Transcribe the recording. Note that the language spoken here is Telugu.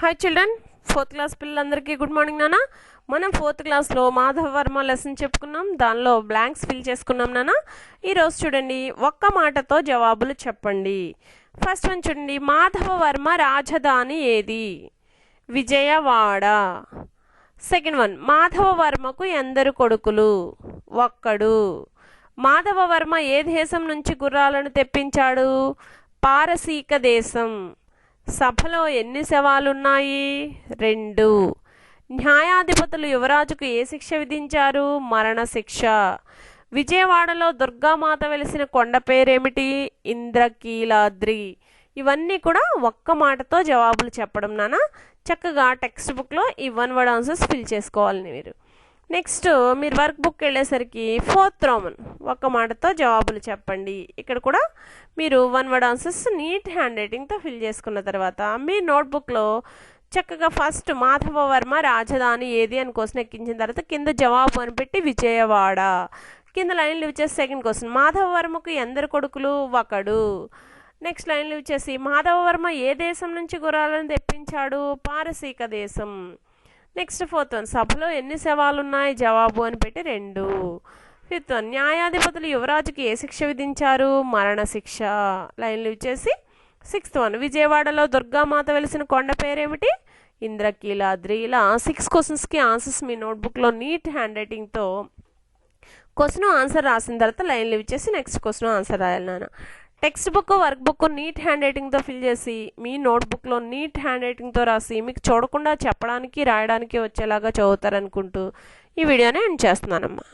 హాయ్ చిల్డ్రన్, ఫోర్త్ క్లాస్ పిల్లలందరికీ గుడ్ మార్నింగ్ నాన్న. మనం ఫోర్త్ క్లాస్లో మాధవ వర్మ లెసన్ చెప్పుకున్నాం. దానిలో బ్లాంక్స్ ఫిల్ చేసుకున్నాం నాన్న. ఈరోజు చూడండి, ఒక్క మాటతో జవాబులు చెప్పండి. ఫస్ట్ వన్ చూడండి, మాధవ వర్మ రాజధాని ఏది? విజయవాడ. సెకండ్ వన్, మాధవ వర్మకు ఎందరు కొడుకులు? ఒక్కడు. మాధవ వర్మ ఏ దేశం నుంచి గుర్రాలను తెప్పించాడు? పారసీక దేశం. సభలో ఎన్ని శవాలున్నాయి? 2. న్యాయాధిపతులు యువరాజుకు ఏ శిక్ష విధించారు? మరణశిక్ష. విజయవాడలో దుర్గామాత వెలిసిన కొండ పేరేమిటి? ఇంద్రకీలాద్రి. ఇవన్నీ కూడా ఒక్క మాటతో జవాబులు చెప్పడం నాన్న. చక్కగా టెక్స్ట్ బుక్లో ఈ 1 word ఆన్సర్స్ ఫిల్ చేసుకోవాలి మీరు. నెక్స్ట్ మీరు వర్క్ బుక్ వెళ్ళేసరికి 4th రోమన్ ఒక్క మాటతో జవాబులు చెప్పండి. ఇక్కడ కూడా మీరు 1 word ఆన్సర్స్ నీట్ హ్యాండ్ రైటింగ్తో ఫిల్ చేసుకున్న తర్వాత మీ నోట్బుక్లో చక్కగా ఫస్ట్ మాధవ వర్మ రాజధాని ఏది అని క్వశ్చన్ ఎక్కించిన తర్వాత కింద జవాబు అని పెట్టి విజయవాడ. కింద లైన్లు వచ్చేసి సెకండ్ క్వశ్చన్, మాధవ వర్మకు ఎందరు కొడుకులు? ఒకడు. నెక్స్ట్ లైన్లు వచ్చేసి మాధవ వర్మ ఏ దేశం నుంచి గుర్రాలను తెప్పించాడు? పారసీక దేశం. నెక్స్ట్ 4th వన్, సభలో ఎన్ని శవాలు ఉన్నాయి? జవాబు అని పెట్టి 2. 5th వన్, న్యాయాధిపతులు యువరాజుకి ఏ శిక్ష విధించారు? మరణశిక్ష. లైన్లు వచ్చేసి 6th వన్, విజయవాడలో దుర్గామాత వెలిసిన కొండ పేరేమిటి? ఇంద్రకీలాద్రి. ఇలా 6 క్వశ్చన్స్కి ఆన్సర్స్ మీ నోట్బుక్లో నీట్ హ్యాండ్ రైటింగ్తో క్వశ్చన్ ఆన్సర్ రాసిన తర్వాత లైన్లు ఇచ్చేసి నెక్స్ట్ క్వశ్చన్ ఆన్సర్ రాయాలి నాన్న. Textbook workbook neat hand రైటింగ్తో ఫిల్ చేసి మీ నోట్బుక్లో నీట్ హ్యాండ్ రైటింగ్తో రాసి మీకు చూడకుండా చెప్పడానికి రాయడానికి వచ్చేలాగా చదువుతారనుకుంటూ ఈ వీడియోని ఎండ్ చేస్తున్నానమ్మా.